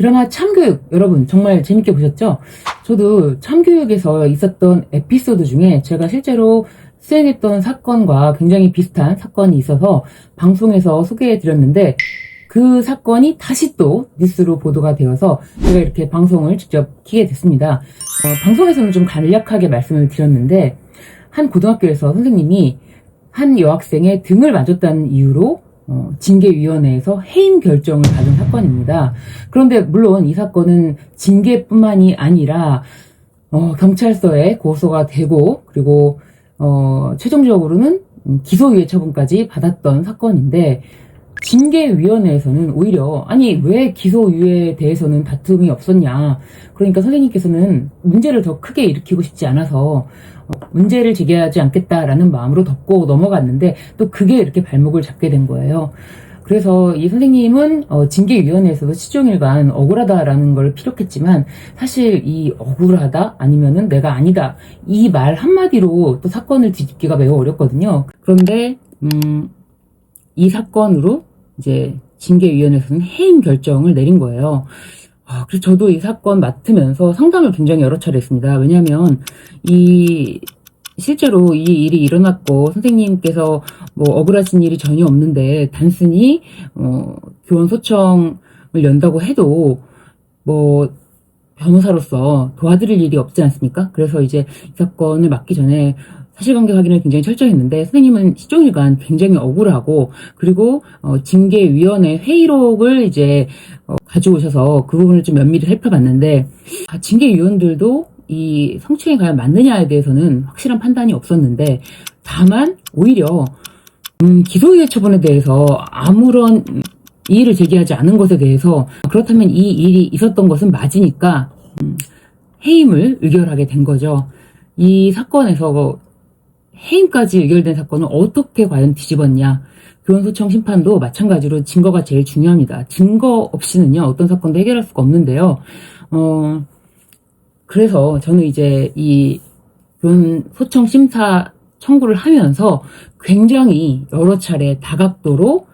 드라마 참교육 여러분 정말 재밌게 보셨죠? 저도 참교육에서 있었던 에피소드 중에 제가 실제로 수행했던 사건과 굉장히 비슷한 사건이 있어서 방송에서 소개해드렸는데 그 사건이 다시 또 뉴스로 보도가 되어서 제가 이렇게 방송을 직접 키게 됐습니다. 방송에서는 좀 간략하게 말씀을 드렸는데 한 고등학교에서 선생님이 한 여학생의 등을 맞았다는 이유로 징계위원회에서 해임 결정을 받은 사건입니다. 그런데 물론 이 사건은 징계뿐만이 아니라 경찰서에 고소가 되고 그리고 최종적으로는 기소유예 처분까지 받았던 사건인데 징계위원회에서는 오히려 아니 왜 기소유예에 대해서는 다툼이 없었냐, 그러니까 선생님께서는 문제를 더 크게 일으키고 싶지 않아서 문제를 제기하지 않겠다라는 마음으로 덮고 넘어갔는데 또 그게 이렇게 발목을 잡게 된 거예요. 그래서 이 선생님은 징계위원회에서도 7종일간 억울하다라는 걸 피력했지만 사실 이 억울하다 아니면은 내가 아니다 이 말 한마디로 또 사건을 뒤집기가 매우 어렵거든요. 그런데 이 사건으로 이제 징계위원회에서는 해임 결정을 내린 거예요. 그래서 저도 이 사건 맡으면서 상담을 굉장히 여러 차례 했습니다. 왜냐하면 실제로 이 일이 일어났고 선생님께서 뭐 억울하신 일이 전혀 없는데 단순히 교원 소청을 연다고 해도 뭐 변호사로서 도와드릴 일이 없지 않습니까? 그래서 이제 이 사건을 맡기 전에 사실관계 확인을 굉장히 철저히 했는데 선생님은 10종일간 굉장히 억울하고 그리고 징계위원회 회의록을 이제 가져오셔서 그 부분을 좀 면밀히 살펴봤는데 징계위원들도 이 성추행이 과연 맞느냐에 대해서는 확실한 판단이 없었는데 다만 오히려 기소유예 처분에 대해서 아무런 이의를 제기하지 않은 것에 대해서 그렇다면 이 일이 있었던 것은 맞으니까 해임을 의결하게 된 거죠. 이 사건에서 해임까지 의결된 사건을 어떻게 과연 뒤집었냐. 교원소청 심판도 마찬가지로 증거가 제일 중요합니다. 증거 없이는요 어떤 사건도 해결할 수가 없는데요. 그래서 저는 이제 이 교원소청 심사 청구를 하면서 굉장히 여러 차례 다각도로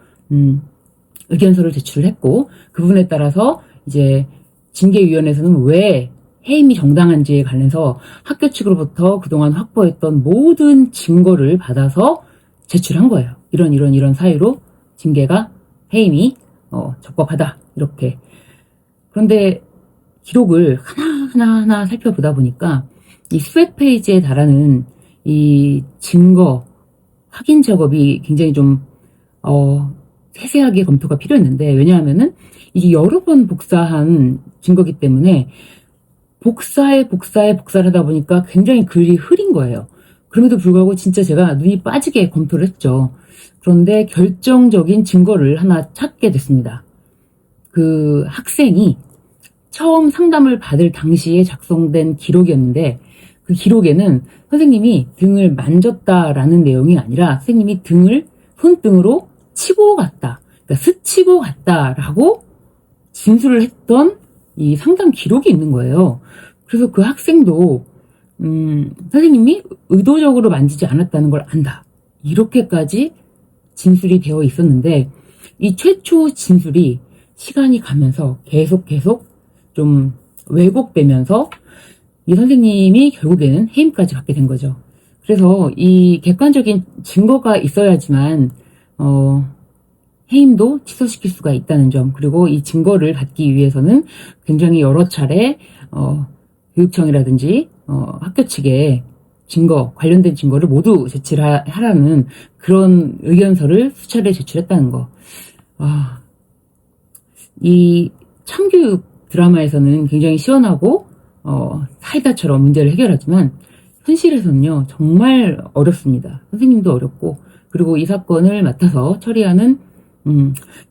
의견서를 제출을 했고 그 부분에 따라서 이제 징계위원회에서는 왜 해임이 정당한지에 관해서 학교 측으로부터 그동안 확보했던 모든 증거를 받아서 제출한 거예요. 이런 사유로 징계가 해임이 적법하다 이렇게. 그런데 기록을 하나하나 살펴보다 보니까 이 수백 페이지에 달하는 이 증거 확인 작업이 굉장히 좀 세세하게 검토가 필요했는데 왜냐하면은 이게 여러 번 복사한 증거기 때문에 복사를 하다 보니까 굉장히 글이 흐린 거예요. 그럼에도 불구하고 진짜 제가 눈이 빠지게 검토를 했죠. 그런데 결정적인 증거를 하나 찾게 됐습니다. 그 학생이 처음 상담을 받을 당시에 작성된 기록이었는데 그 기록에는 선생님이 등을 만졌다라는 내용이 아니라 선생님이 등을 손등으로 치고 갔다, 그러니까 스치고 갔다라고 진술을 했던 이 상담 기록이 있는 거예요. 그래서 그 학생도 선생님이 의도적으로 만지지 않았다는 걸 안다 이렇게까지 진술이 되어 있었는데 이 최초 진술이 시간이 가면서 계속 좀 왜곡되면서 이 선생님이 결국에는 해임까지 받게 된 거죠. 그래서 이 객관적인 증거가 있어야지만 해임도 취소시킬 수가 있다는 점, 그리고 이 증거를 받기 위해서는 굉장히 여러 차례 교육청이라든지 학교 측에 관련된 증거를 모두 제출하라는 그런 의견서를 수차례 제출했다는 거. 이 참교육 드라마에서는 굉장히 시원하고 사이다처럼 문제를 해결하지만 현실에서는요 정말 어렵습니다. 선생님도 어렵고 그리고 이 사건을 맡아서 처리하는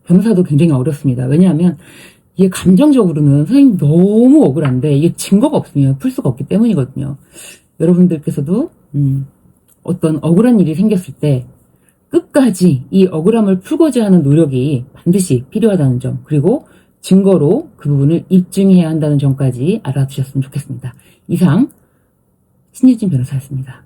변호사도 굉장히 어렵습니다. 왜냐하면 이게 감정적으로는 선생님 너무 억울한데 이게 증거가 없으면 풀 수가 없기 때문이거든요. 여러분들께서도 어떤 억울한 일이 생겼을 때 끝까지 이 억울함을 풀고자 하는 노력이 반드시 필요하다는 점, 그리고 증거로 그 부분을 입증해야 한다는 점까지 알아두셨으면 좋겠습니다. 이상 신유진 변호사였습니다.